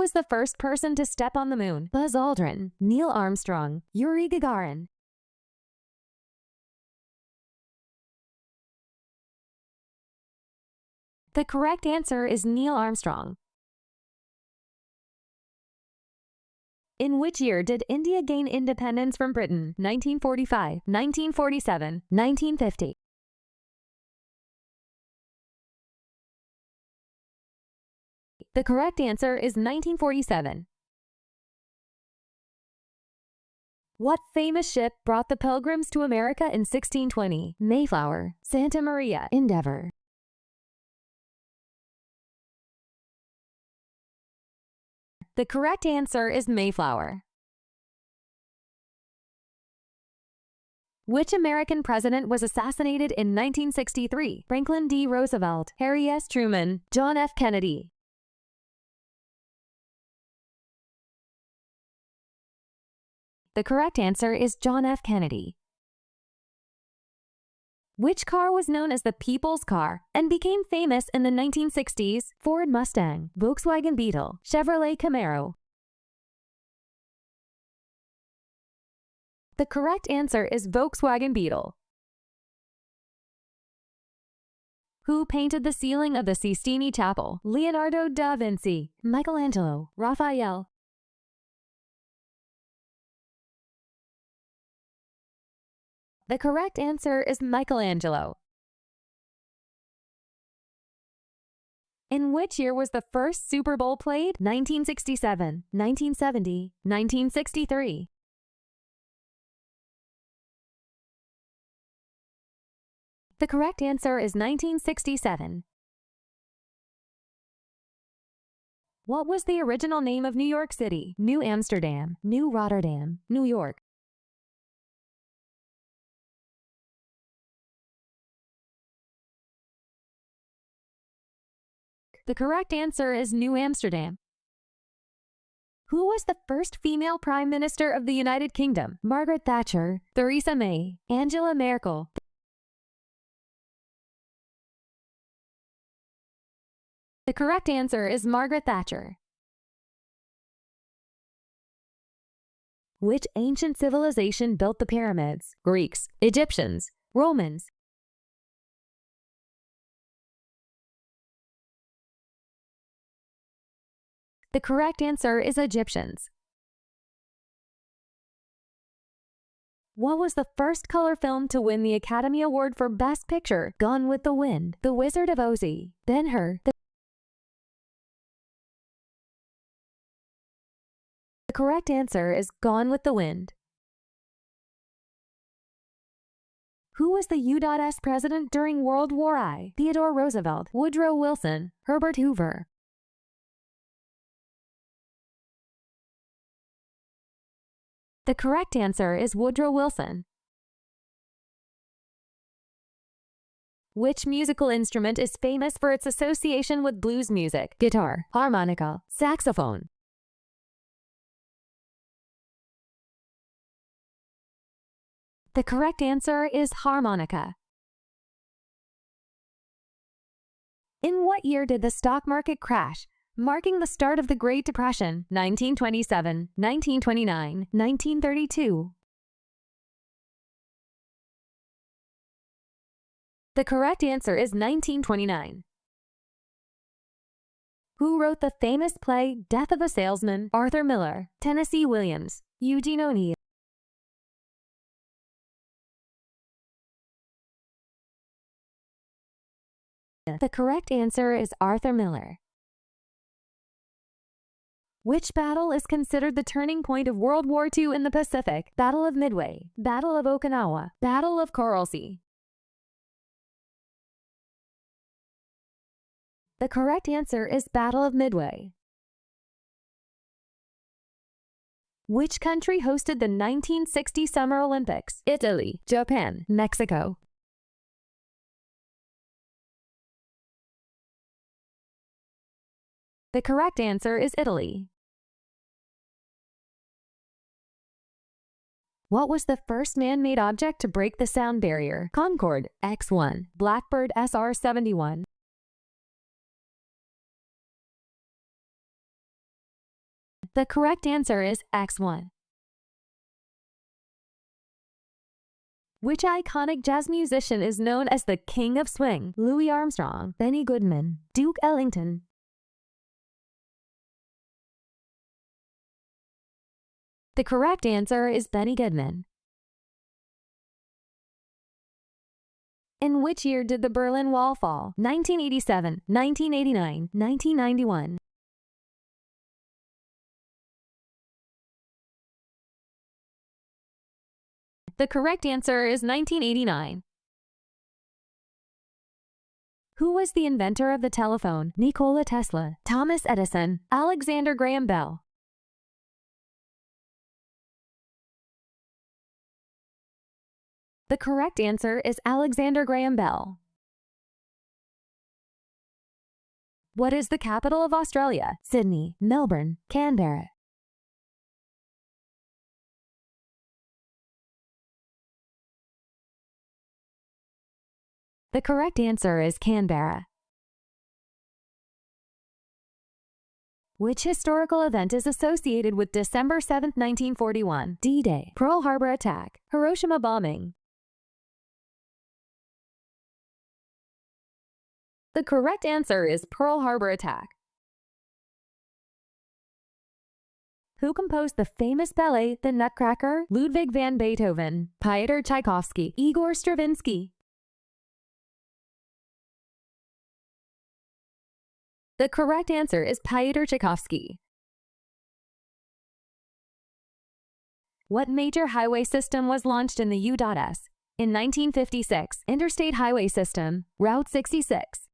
was the first person to step on the moon? Buzz Aldrin, Neil Armstrong, Yuri Gagarin. The correct answer is Neil Armstrong. In which year did India gain independence from Britain? 1945, 1947, 1950. The correct answer is 1947. What famous ship brought the Pilgrims to America in 1620? Mayflower, Santa Maria, Endeavour. The correct answer is Mayflower. Which American president was assassinated in 1963? Franklin D. Roosevelt, Harry S. Truman, John F. Kennedy. The correct answer is John F. Kennedy. Which car was known as the People's Car and became famous in the 1960s? Ford Mustang, Volkswagen Beetle, Chevrolet Camaro. The correct answer is Volkswagen Beetle. Who painted the ceiling of the Sistine Chapel? Leonardo da Vinci, Michelangelo, Raphael. The correct answer is Michelangelo. In which year was the first Super Bowl played? 1967, 1970, 1963. The correct answer is 1967. What was the original name of New York City? New Amsterdam, New Rotterdam, New York. The correct answer is New Amsterdam. Who was the first female Prime Minister of the United Kingdom? Margaret Thatcher, Theresa May, Angela Merkel. The correct answer is Margaret Thatcher. Which ancient civilization built the pyramids? Greeks, Egyptians, Romans. The correct answer is Egyptians. What was the first color film to win the Academy Award for Best Picture? Gone with the Wind, The Wizard of Oz, Ben-Hur. The correct answer is Gone with the Wind. Who was the U.S. president during World War I? Theodore Roosevelt, Woodrow Wilson, Herbert Hoover. The correct answer is Woodrow Wilson. Which musical instrument is famous for its association with blues music? Guitar, harmonica, saxophone. The correct answer is harmonica. In what year did the stock market crash, marking the start of the Great Depression? 1927, 1929, 1932. The correct answer is 1929. Who wrote the famous play Death of a Salesman? Arthur Miller, Tennessee Williams, Eugene O'Neill. The correct answer is Arthur Miller. Which battle is considered the turning point of World War II in the Pacific? Battle of Midway, Battle of Okinawa, Battle of Coral Sea. The correct answer is Battle of Midway. Which country hosted the 1960 Summer Olympics? Italy, Japan, Mexico. The correct answer is Italy. What was the first man-made object to break the sound barrier? Concorde, X-1, Blackbird SR-71. The correct answer is X1. Which iconic jazz musician is known as the King of Swing? Louis Armstrong, Benny Goodman, Duke Ellington. The correct answer is Benny Goodman. In which year did the Berlin Wall fall? 1987, 1989, 1991. The correct answer is 1989. Who was the inventor of the telephone? Nikola Tesla, Thomas Edison, Alexander Graham Bell. The correct answer is Alexander Graham Bell. What is the capital of Australia? Sydney, Melbourne, Canberra. The correct answer is Canberra. Which historical event is associated with December 7, 1941? D-Day, Pearl Harbor attack, Hiroshima bombing. The correct answer is Pearl Harbor attack. Who composed the famous ballet The Nutcracker? Ludwig van Beethoven, Pyotr Tchaikovsky, Igor Stravinsky. The correct answer is Pyotr Tchaikovsky. What major highway system was launched in the U.S. in 1956? Interstate Highway System, Route 66.